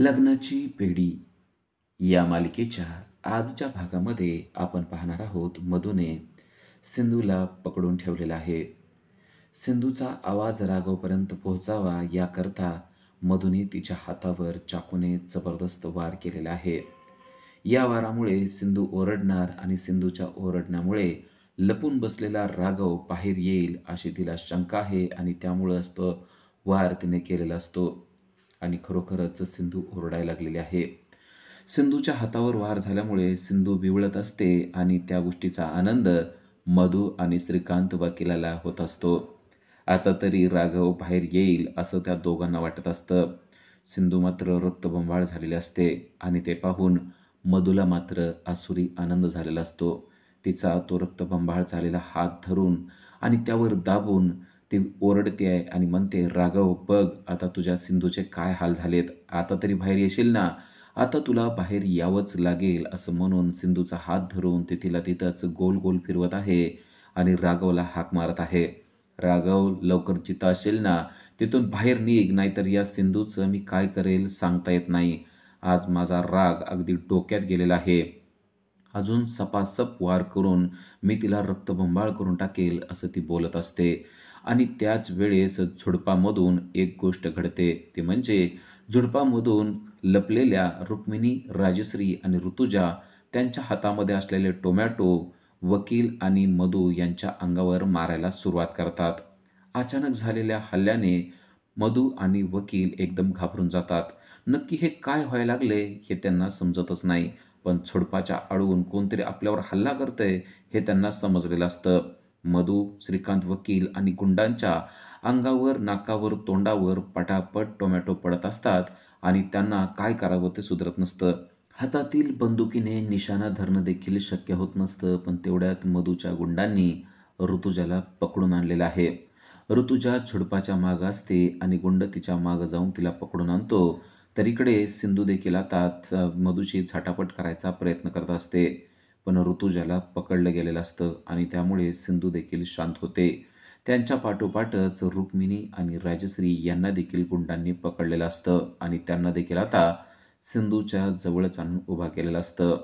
लग्नाची पेढी या मालिकेच्या आजच्या भागामध्ये आपण पाहणार आहोत मधूने सिंधूला पकडून ठेवलेला आहे. सिंधूचा आवाज राघवपर्यंत पोहोचावा याकरता मधूने तिच्या हातावर चाकूने जबरदस्त वार केलेला आहे. या वारामुळे सिंधू ओरडणार आणि सिंधूच्या ओरडण्यामुळे लपून बसलेला राघव बाहेर येईल अशी तिला शंका आहे आणि त्यामुळंच तो वार तिने केलेला असतो. आणि खरोखरच सिंधू ओरडायला लागलेली आहे. सिंधूच्या हातावर वार झाल्यामुळे सिंधू बिवळत असते आणि त्या गोष्टीचा आनंद मधू आणि श्रीकांत वकिलाला होत असतो. आता तरी राघव बाहेर येईल असं त्या दोघांना वाटत असतं. सिंधू मात्र रक्तबंबाळ झालेली असते आणि ते पाहून मधूला मात्र आसुरी आनंद झालेला असतो. तिचा तो रक्तबंबाळ झालेला हात धरून आणि त्यावर दाबून ती ओरडते आहे आणि म्हणते, "राघव बघ आता तुझ्या सिंधूचे काय हाल झालेत. आता तरी बाहेर येशील ना? आता तुला बाहेर यावंच लागेल." असं म्हणून सिंधूचा हात धरून ते तिला तिथंच गोल गोल फिरवत आहे आणि राघवला हाक मारत आहे. "राघव लवकर जिथं असेल ना तिथून बाहेर निघ, नाहीतर या सिंधूचं मी काय करेल सांगता येत नाही. आज माझा राग अगदी डोक्यात गेलेला आहे. अजून सपासप वार करून मी तिला रक्तबंबाळ करून टाकेल," असं ती बोलत असते. आणि त्याच वेळेस झुडपामधून एक गोष्ट घडते. ती म्हणजे झुडपामधून लपलेल्या रुक्मिणी, राजश्री आणि ऋतुजा त्यांच्या हातामध्ये असलेले टोमॅटो वकील आणि मधू यांच्या अंगावर मारायला सुरुवात करतात. अचानक झालेल्या हल्ल्याने मधू आणि वकील एकदम घाबरून जातात. नक्की हे काय व्हायला लागले हे त्यांना समजतच नाही. पण झुडपाच्या आडून कोणतरी आपल्यावर हल्ला करतंय हे त्यांना समजलेलं असतं. मधू, श्रीकांत वकील आणि गुंडांच्या अंगावर, नाकावर, तोंडावर पटापट टोमॅटो पडत असतात आणि त्यांना काय करावं ते सुधरत नसतं. हातातील बंदुकीने निशाणा धरणं देखील शक्य होत नसतं. पण तेवढ्यात मधूच्या गुंडांनी ऋतुजाला पकडून आणलेलं आहे. ऋतुजा झुडपाच्या मागं असते आणि गुंड तिच्या मागं जाऊन तिला पकडून आणतो. तर इकडे सिंधू देखील आता मधूशी झटापट करायचा प्रयत्न करत असते. पण ऋतुजाला पकडलं गेलेलं असतं आणि त्यामुळे सिंधू देखील शांत होते. त्यांच्या पाठोपाठच रुक्मिणी आणि राजश्री यांना देखील गुंडांनी पकडलेलं असतं आणि त्यांना देखील आता सिंधूच्या जवळच आणून उभा केलेलं असतं.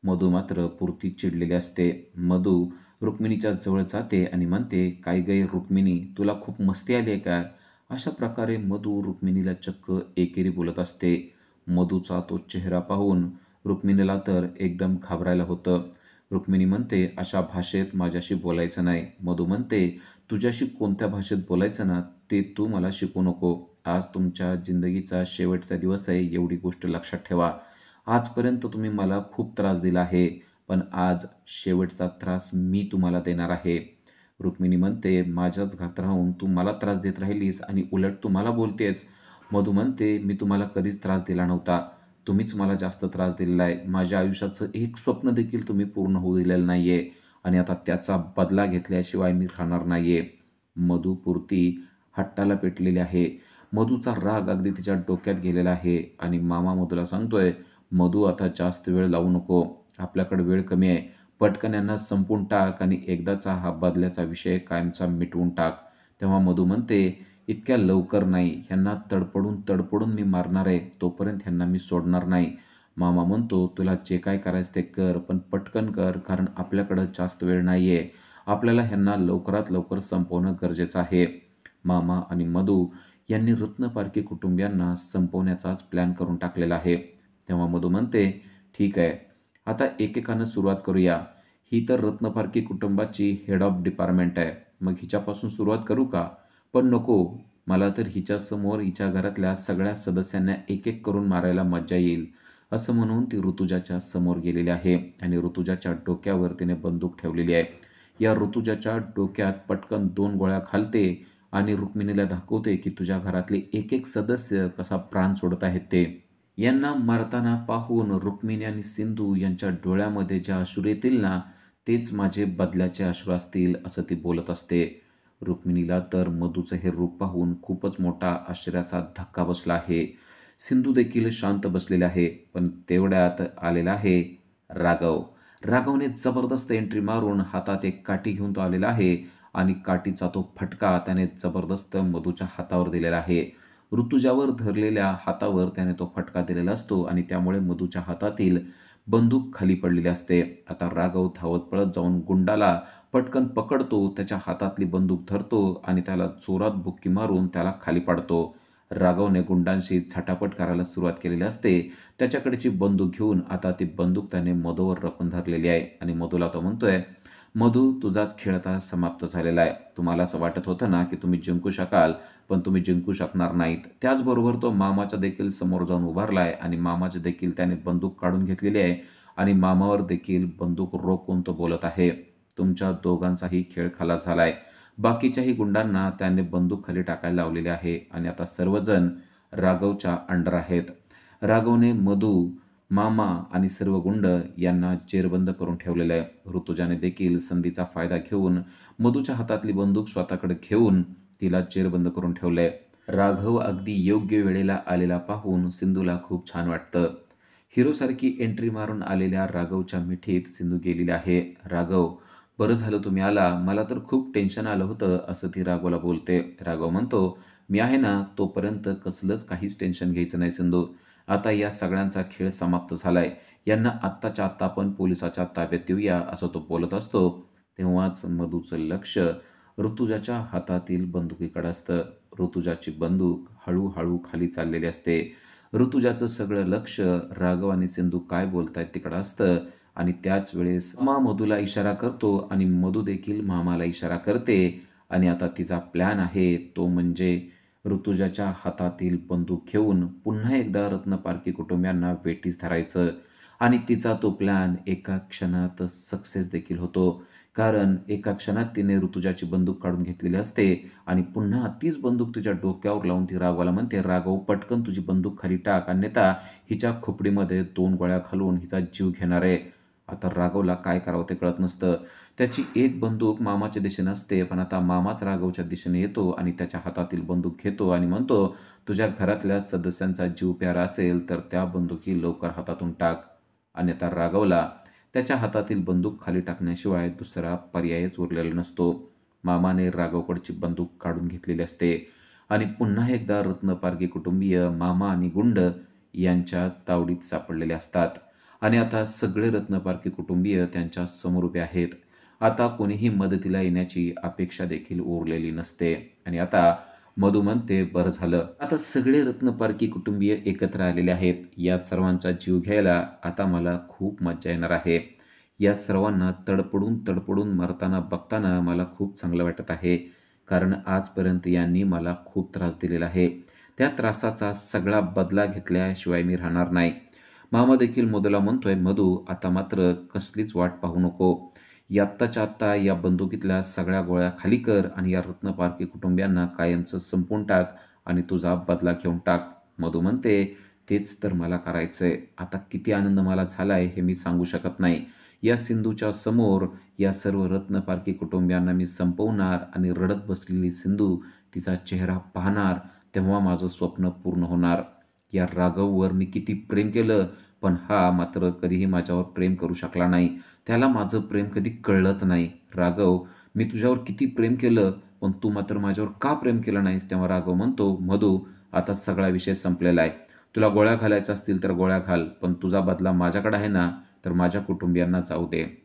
मधू मात्र पुरती चिडलेली असते. मधू रुक्मिणीच्या जवळ जाते आणि म्हणते, "काय गं रुक्मिणी, तुला खूप मस्ती आली आहे का?" अशा प्रकारे मधू रुक्मिणीला चक्क एकेरी बोलत असते. मधूचा तो चेहरा पाहून रुक्मिणीला तर एकदम घाबरायला होतं. रुक्मिणी म्हणते, "अशा भाषेत माझ्याशी बोलायचं नाही." मधू म्हणते, "तुझ्याशी कोणत्या भाषेत बोलायचं ना ते तू मला शिकवू नको. आज तुमच्या जिंदगीचा शेवटचा दिवस आहे, एवढी गोष्ट लक्षात ठेवा. आजपर्यंत तुम्ही मला खूप त्रास दिला आहे, पण आज शेवटचा त्रास मी तुम्हाला देणार आहे." रुक्मिणी म्हणते, "माझ्याच घरात राहून तू मला त्रास देत राहिलीस आणि उलट तू मला बोलतेस." मधू म्हणते, "मी तुम्हाला कधीच त्रास दिला नव्हता. तुम्हीच मला जास्त त्रास दिलेला आहे. माझ्या आयुष्याचं एक स्वप्न देखील तुम्ही पूर्ण होऊ दिलेलं नाही आहे आणि आता त्याचा बदला घेतल्याशिवाय मी राहणार नाही आहे." मधू पुरती हट्टाला पेटलेली आहे. मधूचा राग अगदी तिच्या डोक्यात गेलेला आहे आणि मामा मधूला सांगतोय, "मधू आता जास्त वेळ लावू नको. आपल्याकडे वेळ कमी आहे. पटकन यांना संपवून टाक आणि एकदाचा हा बदल्याचा विषय कायमचा मिटवून टाक." तेव्हा मधू म्हणते, "इतक्या लवकर नाही. ह्यांना तडपडून तडपडून मी मारणार आहे. तोपर्यंत ह्यांना मी सोडणार नाही." मामा म्हणतो, "तुला जे काय करायचं ते कर, पण पटकन कर, कारण आपल्याकडं जास्त वेळ नाही आहे. आपल्याला ह्यांना लवकरात लवकर संपवणं गरजेचं आहे." मामा आणि मधू यांनी रत्नपारखी कुटुंबियांना संपवण्याचाच प्लॅन करून टाकलेला आहे. तेव्हा मधू म्हणते, "ठीक आहे, आता एकेकानं सुरुवात करूया. ही तर रत्नपारखी कुटुंबाची हेड ऑफ डिपार्टमेंट आहे. मग हिच्यापासून सुरुवात करू का? पण नको. मला तर हिच्यासमोर हिच्या घरातल्या सगळ्या सदस्यांना एक-एक करून मारायला मज्जा येईल." असं म्हणून ती ऋतुजाच्या समोर गेलेली आहे आणि ऋतुजाच्या डोक्यावर तिने बंदूक ठेवलेली आहे. या ऋतुजाच्या डोक्यात पटकन 2 गोळ्या घालते आणि रुक्मिणीला दाखवते, की तुझ्या घरातले एक-एक सदस्य कसा प्राण सोडत आहेत ते. यांना मरताना पाहून रुक्मिणी आणि सिंधू यांच्या डोळ्यामध्ये जे अश्रू येतील ना, तेच माझे बदल्याचे अश्रू असतील, असं ती बोलत असते. रुक्मिणीला तर मधूचं हे रूप पाहून खूपच मोठा आश्चर्याचा धक्का बसला आहे. सिंधू देखील शांत बसलेले आहे. पण तेवढ्यात आलेला आहे राघव. राघवने जबरदस्त एंट्री मारून हातात एक काठी घेऊन तो आलेला आहे आणि काठीचा तो फटका त्याने जबरदस्त मधूच्या हातावर दिलेला आहे. ऋतुजावर धरलेल्या हातावर त्याने तो फटका दिलेला असतो आणि त्यामुळे मधूच्या हातातील बंदूक खाली पडलेली असते. आता राघव धावत पळत जाऊन गुंडाला पटकन पकडतो, त्याच्या हातातली बंदूक धरतो आणि त्याला जोरात बुक्की मारून त्याला खाली पाडतो. राघवने गुंडांशी झटापट करायला सुरुवात केलेली असते. त्याच्याकडची बंदूक घेऊन आता ती बंदूक त्याने मधूवर रोखून धरलेली आहे आणि मधूला तो म्हणतोय, "मधू, तुझाच खेळ आता समाप्त झालेला आहे. तुम्हाला असं वाटत होतं ना, की तुम्ही जिंकू शकाल, पण तुम्ही जिंकू शकणार नाहीत." त्याचबरोबर तो मामाच्या देखील समोर जाऊन उभारला आणि मामाची देखील त्याने बंदूक काढून घेतलेली आहे आणि मामावर देखील बंदूक रोखून तो बोलत आहे, "तुमच्या दोघांचाही खेळ खलास झाला बाकीच्याही गुंडांना त्याने बंदूक खाली टाकायला लावलेली आहे आणि आता सर्वजण राघवच्या अंडर आहेत. राघवने मधू, मामा आणि सर्व गुंड यांना जेरबंद करून ठेवलेलं आहे. ऋतुजाने देखील संधीचा फायदा घेऊन मधूच्या हातातली बंदूक स्वतःकडे घेऊन तिला जेरबंद करून ठेवलंय. राघव अगदी योग्य वेळेला आलेला पाहून सिंधूला खूप छान वाटतं. हिरोसारखी एंट्री मारून आलेल्या राघवच्या मिठीत सिंधू गेलेली आहे. "राघव, बरं झालं तुम्ही आला. मला तर खूप टेन्शन आलं होतं," असं ती राघवला बोलते. राघव म्हणतो, "मी आहे ना, तोपर्यंत कसलंच काहीच टेन्शन घ्यायचं नाही सिंधू. आता या सगळ्यांचा खेळ समाप्त झालाय. यांना आत्ताच्या आत्ता आपण पोलिसाच्या ताब्यात देऊया," असं तो बोलत असतो. तेव्हाच मधूचं लक्ष ऋतुजाच्या हातातील बंदुकीकडे असतं. ऋतुजाची बंदूक हळूहळू खाली चाललेली असते. ऋतुजाचं सगळं लक्ष राघव आणि सिंधू काय बोलतायत तिकडं असतं आणि त्याच वेळेस मामा मधूला इशारा करतो आणि मधू देखील मामाला इशारा करते आणि आता तिचा प्लॅन आहे तो म्हणजे ऋतुजाच्या हातातील बंदूक घेऊन पुन्हा एकदा रत्नपारखी कुटुंबियांना वेठीस धरायचं आणि तिचा तो प्लॅन एका क्षणात सक्सेस देखील होतो. कारण एका क्षणात तिने ऋतुजाची बंदूक काढून घेतलेली असते आणि पुन्हा तीच बंदूक तिच्या डोक्यावर लावून ती राघवाला म्हणते, "राघव, पटकन तुझी बंदूक खाली टाक, अन्यथा हिच्या खोपडीमध्ये 2 गोळ्या घालून हिचा जीव घेणार आहे." आता राघवला काय करावं ते कळत नसतं. त्याची एक बंदूक मामाच्या दिशेने असते, पण आता मामाच राघवच्या दिशेने येतो आणि त्याच्या हातातील बंदूक घेतो आणि म्हणतो, "तुझ्या घरातल्या सदस्यांचा जीव प्यारा असेल तर त्या बंदुकी लवकर हातातून टाक." अन्यथा राघवला त्याच्या हातातील बंदूक खाली टाकण्याशिवाय दुसरा पर्यायच उरलेला नसतो. मामाने राघवकडची बंदूक काढून घेतलेली असते आणि पुन्हा एकदा रत्नपारखी कुटुंबीय मामा आणि गुंड यांच्या तावडीत सापडलेले असतात आणि आता सगळे रत्नपारखी कुटुंबीय त्यांच्या समोर उभे आहेत. आता कोणीही मदतीला येण्याची अपेक्षा देखील उरलेली नसते आणि आता मधू म्हणते, "बरं झालं. आता सगळे रत्नपारखी कुटुंबीय एकत्र आलेले आहेत. या सर्वांचा जीव घ्यायला आता मला खूप मज्जा येणार आहे. या सर्वांना तडपडून तडपडून मरताना बघताना मला खूप चांगलं वाटत आहे. कारण आजपर्यंत यांनी मला खूप त्रास दिलेला आहे. त्या त्रासाचा सगळा बदला घेतल्याशिवाय मी राहणार नाही." मामा देखील मधूला म्हणतोय, "मधू, आता मात्र कसलीच वाट पाहू नको. आत्ताच्या आत्ता या बंदुकीतल्या सगळ्या गोळ्या खाली कर आणि या रत्नपारखी कुटुंबियांना कायमचं संपवून टाक आणि तुझा बदला घेऊन टाक." मधू म्हणते, "तेच तर मला करायचंय. आता किती आनंद मला झालाय हे मी सांगू शकत नाही. या सिंधूच्या समोर या सर्व रत्नपारखी कुटुंबियांना मी संपवणार आणि रडत बसलेली सिंधू तिचा चेहरा पाहणार, तेव्हा माझं स्वप्न पूर्ण होणार. या राघववर मी किती प्रेम केलं, पण हा मात्र कधीही माझ्यावर प्रेम करू शकला नाही. त्याला माझं प्रेम कधी कळलंच नाही. राघव, मी तुझ्यावर किती प्रेम केलं, पण तू मात्र माझ्यावर का प्रेम केलं नाहीस?" तेव्हा राघव म्हणतो, "मधू, आता सगळा विषय संपलेला आहे. तुला गोळ्या घालायच्या असतील तर गोळ्या घाल, पण तुझा बदला माझ्याकडे आहे ना, तर माझ्या कुटुंबियांना जाऊ दे."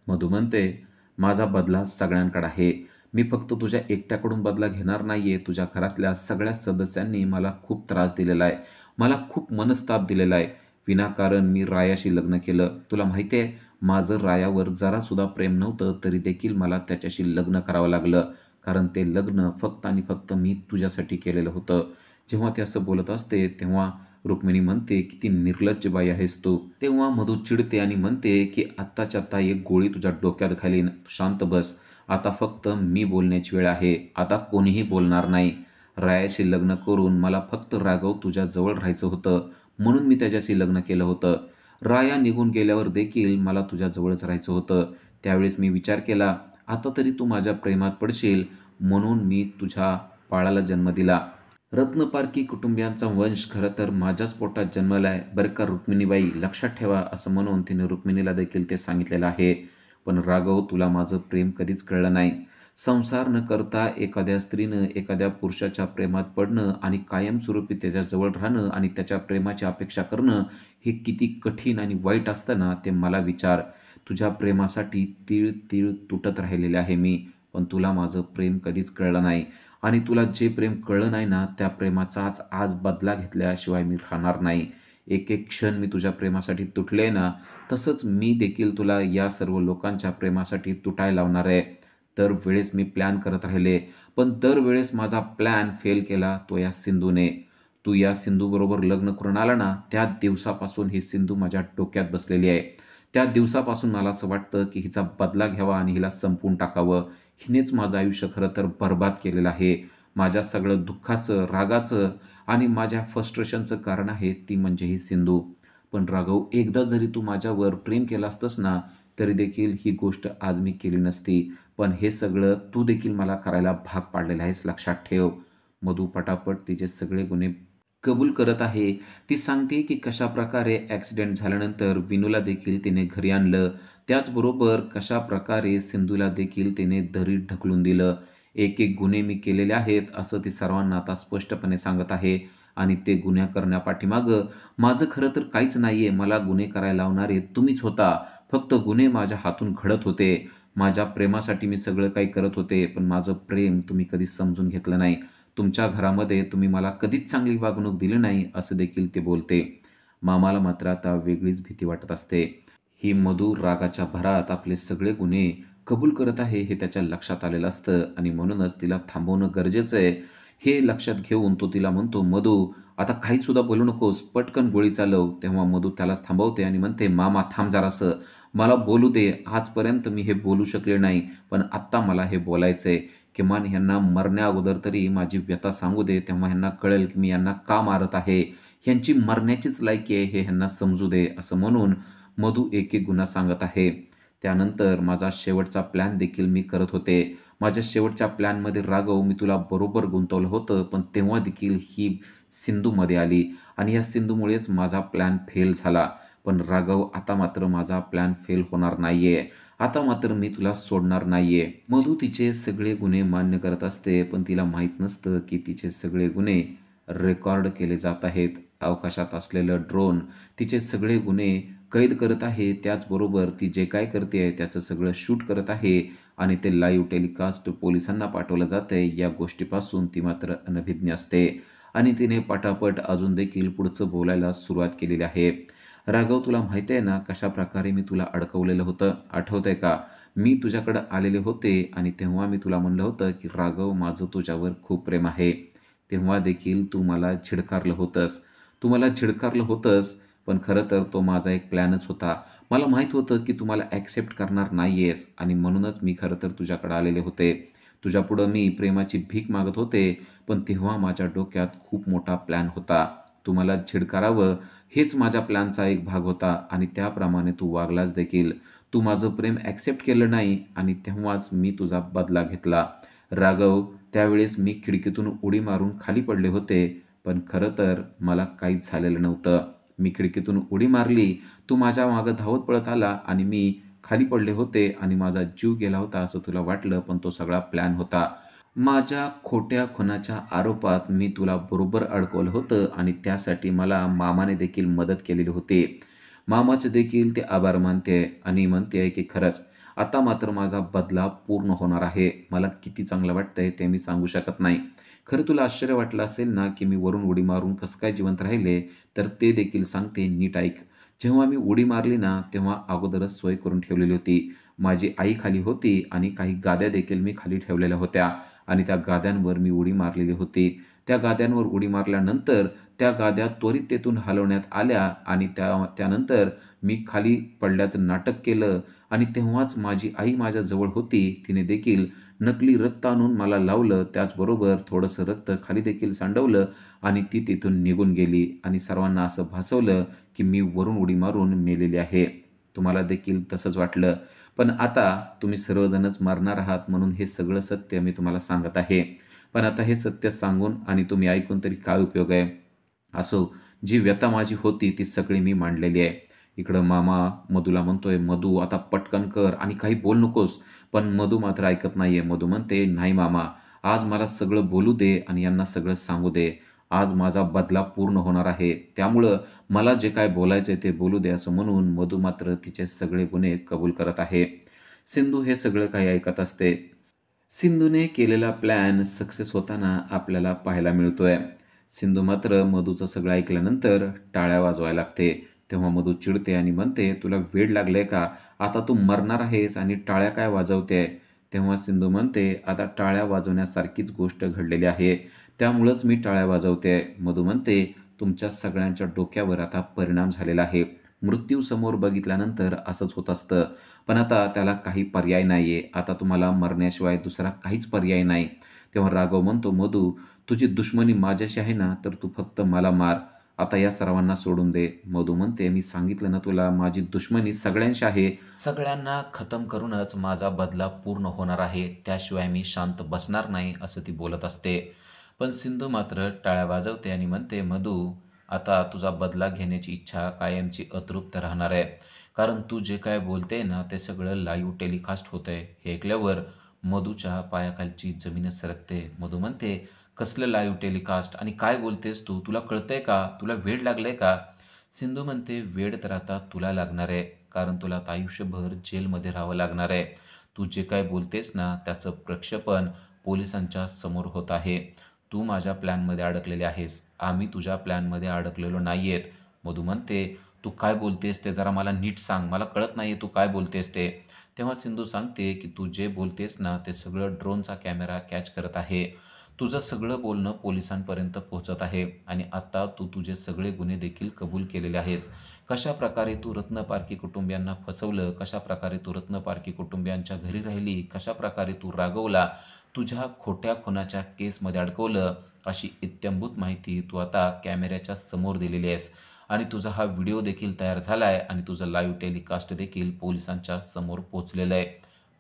मधू म्हणते, "माझा बदला सगळ्यांकडे आहे. मी फक्त तुझ्या एकट्याकडून बदला घेणार नाहीये. तुझ्या घरातल्या सगळ्या सदस्यांनी मला खूप त्रास दिलेला आहे. मला खूप मनस्ताप दिलेला आहे. विनाकारण मी रायाशी लग्न केलं. तुला माहिती आहे, माझं रायावर जरासुद्धा प्रेम नव्हतं, तरी देखील मला त्याच्याशी लग्न करावं लागलं. कारण ते लग्न फक्त आणि फक्त मी तुझ्यासाठी केलेलं होतं." जेव्हा ते असं बोलत असते, तेव्हा रुक्मिणी म्हणते, "किती निर्लज्ज बाई आहेस तू." तेव्हा मधू चिडते आणि म्हणते, की "आत्ताच्या आत्ता एक गोळी तुझ्या डोक्यात घालीन. शांत बस. आता फक्त मी बोलण्याची वेळ आहे. आता कोणीही बोलणार नाही. रायाशी लग्न करून मला फक्त राघव तुझ्या जवळ राहायचं होतं, म्हणून मी त्याच्याशी लग्न केलं होतं. राया निघून गेल्यावर देखील मला तुझ्या जवळच राहायचं होतं. त्यावेळेस मी विचार केला, आता तरी तू माझ्या प्रेमात पडशील, म्हणून मी तुझ्या बाळाला जन्म दिला. रत्नपारखी कुटुंबियांचा वंश खरं तर माझ्याच पोटात जन्मलाय बरं का रुक्मिणीबाई, लक्षात ठेवा." असं म्हणून तिने रुक्मिणीला देखील ते सांगितलेलं आहे. "पण राघव, तुला माझं प्रेम कधीच कळलं नाही. संसार न करता एखाद्या स्त्रीनं एखाद्या पुरुषाच्या प्रेमात पडणं आणि कायमस्वरूपी त्याच्याजवळ राहणं आणि त्याच्या प्रेमाची अपेक्षा करणं हे किती कठीण आणि वाईट असतं ना, ते मला विचार. तुझ्या प्रेमासाठी तीळ तीळ तुटत राहिलेले आहे मी, पण तुला माझं प्रेम कधीच कळलं नाही आणि तुला जे प्रेम कळलं नाही ना, त्या प्रेमाचाच आज बदला घेतल्याशिवाय मी राहणार नाही. एक एक क्षण मी तुझ्या प्रेमासाठी तुटले ना, तसंच मी देखील तुला या सर्व लोकांच्या प्रेमासाठी तुटायला लावणार आहे. दरवेळेस मी प्लॅन करत राहिले, पण दरवेळेस माझा प्लॅन फेल केला तो या सिंधूने. तू या सिंधूबरोबर लग्न करून आला ना, त्या दिवसापासून ही सिंधू माझ्या डोक्यात बसलेली आहे. त्या दिवसापासून मला असं वाटतं, की हिचा बदला घ्यावा आणि हिला संपवून टाकावं. हिनेच माझं आयुष्य खरं तर बरबाद केलेलं आहे. माझ्या सगळं दुःखाचं, रागाचं आणि माझ्या फ्रस्ट्रेशनचं कारण आहे ती म्हणजे ही सिंधू. पण राघव, एकदा जरी तू माझ्यावर प्रेम केलं असतंस ना, तरी देखील ही गोष्ट आज मी केली नसती. पण हे सगळं तू देखील मला करायला भाग पाडलेलं आहेस, लक्षात ठेव. मधू पटापट तिचे सगळे गुन्हे कबूल करत आहे. ती सांगते की कशाप्रकारे ॲक्सिडेंट झाल्यानंतर विनूला देखील तिने घरी आणलं. त्याचबरोबर कशाप्रकारे सिंधूला देखील तिने दरीत ढकलून दिलं. एक-एक गुन्हे मी केलेले आहेत, असं ती सर्वांना आता स्पष्टपणे सांगत आहे. आणि ते गुन्हे करण्यापाठीमागं माझं खरं तर काहीच नाहीये. मला गुन्हे करायला लावणारे तुम्हीच होता. फक्त गुन्हे माझ्या हातून घडत होते. माझ्या प्रेमासाठी मी सगळं काही करत होते, पण माझं प्रेम तुम्ही कधीच समजून घेतलं नाही. तुमच्या घरामध्ये तुम्ही मला कधीच चांगली वागणूक दिली नाही, असं देखील ते बोलते. मामाला मात्र आता वेगळीच भीती वाटत असते. ही मधू रागाच्या भरात आपले सगळे गुन्हे कबूल करत आहे, हे त्याच्या लक्षात आलेलं असतं आणि म्हणूनच तिला थांबवणं गरजेचं आहे. हे लक्षात घेऊन तो तिला म्हणतो, "मधू, आता काहीसुद्धा बोलू नकोस, पटकन गोळी चालव." तेव्हा मधू त्यालाच थांबवते आणि म्हणते, "मामा थांब जरासं. मला बोलू दे. आजपर्यंत मी हे बोलू शकले नाही, पण आत्ता मला हे बोलायचंय. किमान ह्यांना मरण्याअगोदर तरी माझी व्यथा सांगू दे, तेव्हा ह्यांना कळेल की मी ह्यांना का मारत आहे. ह्यांची मरण्याचीच लायकी आहे हे ह्यांना समजू दे." असं म्हणून मधू एक-एक गुन्हा सांगत आहे. त्यानंतर माझा शेवटचा प्लॅन देखील मी करत होते. माझ्या शेवटच्या प्लॅनमध्ये राघव, मी तुला बरोबर गुंतवलं होतं, पण तेव्हा देखील ही सिंधूमध्ये आली आणि या सिंधूमुळेच माझा प्लॅन फेल झाला. पण राघव, आता मात्र माझा प्लॅन फेल होणार नाहीये. आता मात्र मी तुला सोडणार नाहीये. मधू तिचे सगळे गुन्हे मान्य करत असते, पण तिला माहीत नसतं की तिचे सगळे गुन्हे रेकॉर्ड केले जात आहेत. अवकाशात असलेलं ड्रोन तिचे सगळे गुन्हे कैद करत आहे. त्याचबरोबर ती जे काय करते त्याचं सगळं शूट करत आहे आणि ते लाईव्ह टेलिकास्ट पोलिसांना पाठवलं जातंय. या गोष्टीपासून ती मात्र अनभिज्ञ असते आणि तिने पटापट अजून देखील पुढचं बोलायला सुरुवात केलेली आहे. "राघव, तुला माहिती आहे ना कशाप्रकारे मी तुला अडकवलेलं होतं? आठवतंय का? मी तुझ्याकडं आलेले होते आणि तेव्हा मी तुला म्हणलं होतं की राघव, माझं तुझ्यावर खूप प्रेम आहे. तेव्हा देखील तू मला झिडकारलं होतंस. तू मला झिडकारलं होतंस, पण खरं तर तो माझा एक प्लॅनच होता. मला माहीत होतं की तू मला ॲक्सेप्ट करणार नाहीयेस आणि म्हणूनच मी खरं तर तुझ्याकडे आलेले होते. तुझ्यापुढं मी प्रेमाची भीक मागत होते, पण तेव्हा माझ्या डोक्यात खूप मोठा प्लॅन होता. तू मला झिडकारावं हेच माझ्या प्लॅनचा एक भाग होता आणि त्याप्रमाणे तू वागलास देखील. तू माझं प्रेम ॲक्सेप्ट केलं नाही आणि तेव्हाच मी तुझा बदला घेतला. राघव, त्यावेळेस मी खिडकीतून उडी मारून खाली पडले होते, पण खरं तर मला काहीच झालेलं नव्हतं. मी खिडकीतून उडी मारली, तू माझ्या मागं धावत पळत आला आणि मी खाली पडले होते आणि माझा जीव गेला होता असं तुला वाटलं, पण तो सगळा प्लॅन होता. माझ्या खोट्या खुनाच्या आरोपात मी तुला बरोबर अडकवलं होतं आणि त्यासाठी मला मामाने देखील मदत केलेली होती. मामाचे देखील ते आभार मानते आणि म्हणते की खरंच आता मात्र माझा बदला पूर्ण होणार आहे. मला किती चांगलं वाटतंय ते मी सांगू शकत नाही. खरं तुला आश्चर्य वाटलं असेल ना, की मी वरून उडी मारून कसं काय जिवंत राहिले? तर ते देखील सांगते, नीट ऐक. जेव्हा मी उडी मारली ना, तेव्हा अगोदरच सोय करून ठेवलेली होती. माझी आई खाली होती आणि काही गाद्या देखील मी खाली ठेवलेल्या होत्या आणि त्या गाद्यांवर मी उडी मारलेली होती. त्या गाद्यांवर उडी मारल्यानंतर त्या गाद्या त्वरित तेथून हलवण्यात आल्या आणि त्यानंतर मी खाली पडल्याचं नाटक केलं आणि तेव्हाच माझी आई माझ्याजवळ होती. तिने देखील नकली रक्त आणून मला लावलं. त्याचबरोबर थोडंसं रक्त खाली देखील सांडवलं आणि ती तिथून निघून गेली आणि सर्वांना असं भासवलं की मी वरून उडी मारून मेलेली आहे. तुम्हाला देखील तसंच वाटलं. पण आता तुम्ही सर्वजणच मरणार आहात म्हणून हे सगळं सत्य मी तुम्हाला सांगत आहे. पण आता हे सत्य सांगून आणि तुम्ही ऐकून तरी काय उपयोग आहे? असो, जी व्यथा माझी होती ती सगळी मी मांडलेली आहे. इकडं मामा मधूला म्हणतोय, "मधू आता पटकन कर आणि काही बोलू नकोस." पण मधू मात्र ऐकत नाहीये. मधू म्हणते, "नाही मामा, आज मला सगळं बोलू दे आणि यांना सगळं सांगू दे. आज माझा बदला पूर्ण होणार आहे. त्यामुळं मला जे काय बोलायचंय ते बोलू दे." असं म्हणून मधू मात्र तिचे सगळे गुन्हे कबूल करत आहे. सिंधू हे सगळं काही ऐकत असते. सिंधूने केलेला प्लॅन सक्सेस होताना आपल्याला पाहायला मिळतोय. सिंधू मात्र मधूचं सगळं ऐकल्यानंतर टाळ्या वाजवायला लागते. तेव्हा मधू चिडते आणि म्हणते, "तुला वेड लागलंय का? आता तू मरणार आहेस आणि टाळ्या काय वाजवतेय?" तेव्हा सिंधू म्हणते, "आता टाळ्या वाजवण्यासारखीच गोष्ट घडलेली आहे. त्यामुळंच मी टाळ्या वाजवतेय." मधू म्हणते, "तुमच्या सगळ्यांच्या डोक्यावर आता परिणाम झालेला आहे. मृत्यू समोर बघितल्यानंतर असंच होत असतं. पण आता त्याला काही पर्याय नाहीये. आता तुम्हाला मरण्याशिवाय दुसरा काहीच पर्याय नाही." तेव्हा राघव म्हणतो, "मधू, तुझी दुश्मनी माझ्याशी आहे ना, तर तू फक्त मला मार. आता या सर्वांना सोडून दे." मधू म्हणते, "मी सांगितलं ना तुला, माझी दुश्मनी सगळ्यांशी आहे. सगळ्यांना खतम करूनच माझा बदला पूर्ण होणार आहे. त्याशिवाय मी शांत बसणार नाही." असं ती बोलत असते. पण सिंधू मात्र टाळ्या वाजवते आणि म्हणते, "मधू, आता तुझा बदला घेण्याची इच्छा कायमची अतृप्त राहणार आहे. कारण तू जे काय बोलते ना, ते सगळं लाईव्ह टेलिकास्ट होतंय." हे ऐकल्यावर मधूच्या पायाखालची जमीनच सरकते. मधू म्हणते, "कसलं लाईव्ह टेलिकास्ट आणि काय बोलतेस तू? तुला कळतंय का? तुला वेड लागलंय का?" सिंधू म्हणते, "वेड तर आता तुला लागणार आहे. कारण तुला आता आयुष्यभर जेलमध्ये राहावं लागणार आहे. तू जे काय बोलतेस ना, त्याचं प्रक्षेपण पोलिसांच्या समोर होत आहे. तू माझ्या प्लॅनमध्ये अडकलेली आहेस. आम्ही तुझ्या प्लॅनमध्ये अडकलेलो नाहीयेत." मधू म्हणते, "तू काय बोलतेस ते जरा मला नीट सांग. मला कळत नाहीये तू काय बोलतेस ते." तेव्हा सिंधू सांगते, की "तू जे बोलतेस ना, ते सगळं ड्रोनचा कॅमेरा कॅच करत आहे. तुझं सगळं बोलणं पोलिसांपर्यंत पोहोचत आहे आणि आता तू तुझे सगळे गुन्हे देखील कबूल केलेले आहेस. कशाप्रकारे तू रत्न पारखी कुटुंबियांना फसवलं, कशाप्रकारे तू रत्न पारखी कुटुंबियांच्या घरी राहिली, कशाप्रकारे तू राघवला तुझ्या खोट्या खुनाच्या केसमध्ये अडकवलं, अशी इत्थंभूत माहिती तू आता कॅमेऱ्याच्या समोर दिलेली आहेस. आणि तुझा हा व्हिडिओ देखील तयार झाला आहे आणि तुझं लाईव्ह टेलिकास्ट देखील पोलिसांच्या समोर पोहोचलेलं आहे."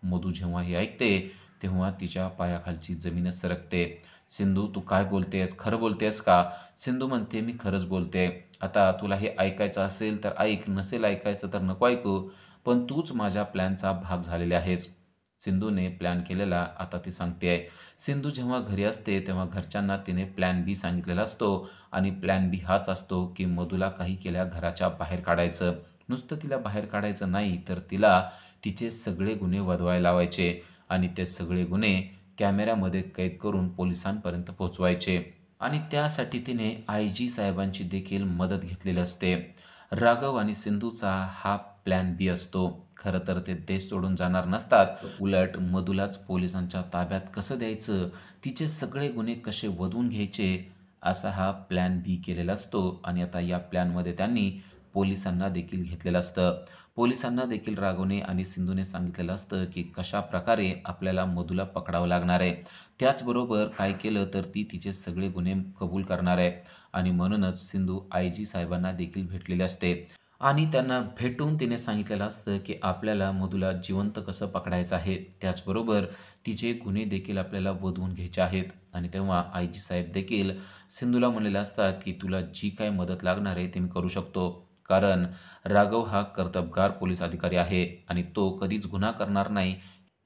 मधू जेव्हा हे ऐकते, तेव्हा तिच्या पायाखालची जमीनच सरकते. "सिंधू, तू काय बोलतेस? खरं बोलतेस का?" सिंधू म्हणते, "मी खरंच बोलते. आता तुला हे ऐकायचं असेल तर ऐक, नसेल ऐकायचं तर नको ऐकू. पण तूच माझ्या प्लॅनचा भाग झालेली आहेस." सिंधूने प्लॅन केलेला आता ती सांगतेय. सिंधू जेव्हा घरी असते, तेव्हा घरच्यांना तिने प्लॅन बी सांगितलेला असतो आणि प्लॅन बी हाच असतो, की मधूला काही केल्या घराच्या बाहेर काढायचं. नुसतं तिला बाहेर काढायचं नाही, तर तिला तिचे सगळे गुन्हे वधवायला लावायचे आणि ते सगळे गुन्हे कॅमेऱ्यामध्ये कैद करून पोलिसांपर्यंत पोहोचवायचे. आणि त्यासाठी तिने आय-जी साहेबांची देखील मदत घेतलेली असते. राघव आणि सिंधूचा हा प्लॅन बी असतो. खरं तर ते देश सोडून जाणार नसतात. उलट मधूलाच पोलिसांच्या ताब्यात कसं द्यायचं, तिचे सगळे गुन्हे कसे वधवून घ्यायचे, असा हा प्लॅन बी केलेला असतो. आणि आता या प्लॅनमध्ये त्यांनी पोलिसांना देखील घेतलेलं असतं. पोलिसांना देखील राघवने आणि सिंधूने सांगितलेलं असतं, की कशाप्रकारे आपल्याला मधूला पकडावं लागणार आहे. त्याचबरोबर काय केलं तर ती तिचे सगळे गुन्हे कबूल करणार आहे. आणि म्हणूनच सिंधू आय-जी साहेबांना देखील भेटलेली असते. आणि त्यांना भेटून तिने सांगितलेलं असतं, की आपल्याला मधूला जिवंत कसं पकडायचं आहे. त्याचबरोबर तिचे गुन्हे देखील आपल्याला वधवून घ्यायचे आहेत. आणि तेव्हा आय-जी साहेब देखील सिंधूला म्हणलेले असतात, की "तुला जी काही मदत लागणार आहे, ती मी करू शकतो. कारण राघव हा कर्तबगार पोलीस अधिकारी आहे आणि तो कधीच गुन्हा करणार नाही,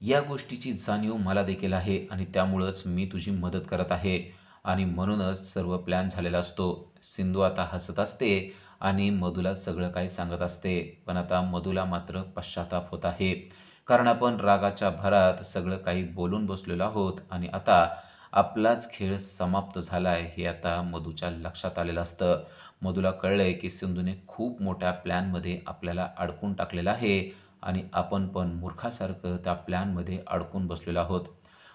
या गोष्टीची जाणीव मला देखील आहे आणि त्यामुळंच मी तुझी मदत करत आहे." आणि म्हणूनच सर्व प्लॅन झालेला असतो. सिंधू आता हसत असते आणि मधूला सगळं काही सांगत असते. पण आता मधूला मात्र पश्चाताप होत आहे. कारण आपण रागाच्या भरात सगळं काही बोलून बसलेलो आहोत आणि आता आपलाच खेळ समाप्त झाला आहे, हे आता मधूच्या लक्षात आलेलं असतं. मधूला कळलंय, की सिंधूने खूप मोठ्या प्लॅनमध्ये आपल्याला अडकून टाकलेलं आहे आणि आपण पण मूर्खासारखं त्या प्लॅनमध्ये अडकून बसलेलो आहोत.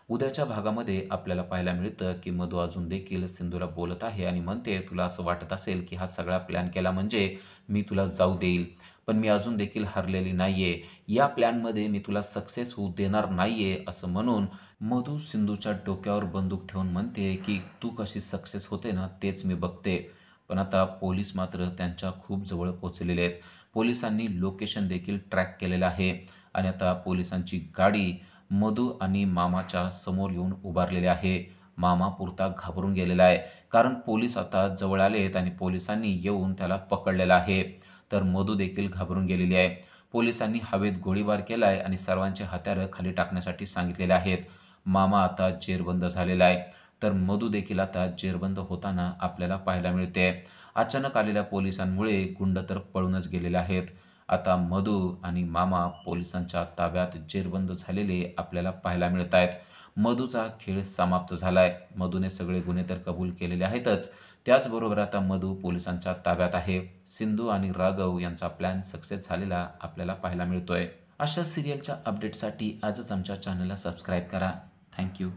उद्याच्या भागामध्ये आपल्याला पाहायला मिळतं, की मधू अजून देखील सिंधूला बोलत आहे आणि म्हणते, "तुला असं वाटत असेल, की हा सगळा प्लॅन केला म्हणजे मी तुला जाऊ देईल. पण मी अजून देखील हरलेली नाहीये. या प्लॅनमध्ये मी तुला सक्सेस होऊ देणार नाहीये." असं म्हणून मधू सिंधूच्या डोक्यावर बंदूक ठेवून म्हणते, की "तू कशी सक्सेस होते ना, तेच मी बघते." पण आता पोलीस मात्र त्यांच्या खूप जवळ पोहोचलेले आहेत. पोलिसांनी लोकेशन देखील ट्रॅक केलेलं आहे आणि आता पोलिसांची गाडी मधू आणि मामाच्या समोर येऊन उभारलेले आहे. मामा पुरता घाबरून गेलेला आहे. कारण पोलीस आता जवळ आलेत आणि पोलिसांनी येऊन त्याला पकडलेलं आहे. तर मधू देखील घाबरून गेलेली आहे. पोलिसांनी हवेत गोळीबार केलाय आणि सर्वांचे हत्यारं खाली टाकण्यासाठी सांगितलेले आहेत. मामा आता जेरबंद झालेला आहे. तर मधू देखील आता जेरबंद होताना आपल्याला पाहायला मिळते. अचानक आलेल्या पोलिसांमुळे गुंड तर पळूनच गेलेले आहेत. आता मधू आणि मामा पोलिसांच्या ताब्यात जेरबंद झालेले आपल्याला पाहायला मिळत आहेत. मधूचा खेळ समाप्त झालाय. मधूने सगळे गुन्हे तर कबूल केलेले आहेतच. त्याचबरोबर आता मधू पोलिसांच्या ताब्यात आहे. सिंधू आणि राघव यांचा प्लॅन सक्सेस झालेला आपल्याला पाहायला मिळतोय. अशा सिरियलच्या अपडेटसाठी आजच आमच्या चॅनलला सबस्क्राईब करा. Thank you.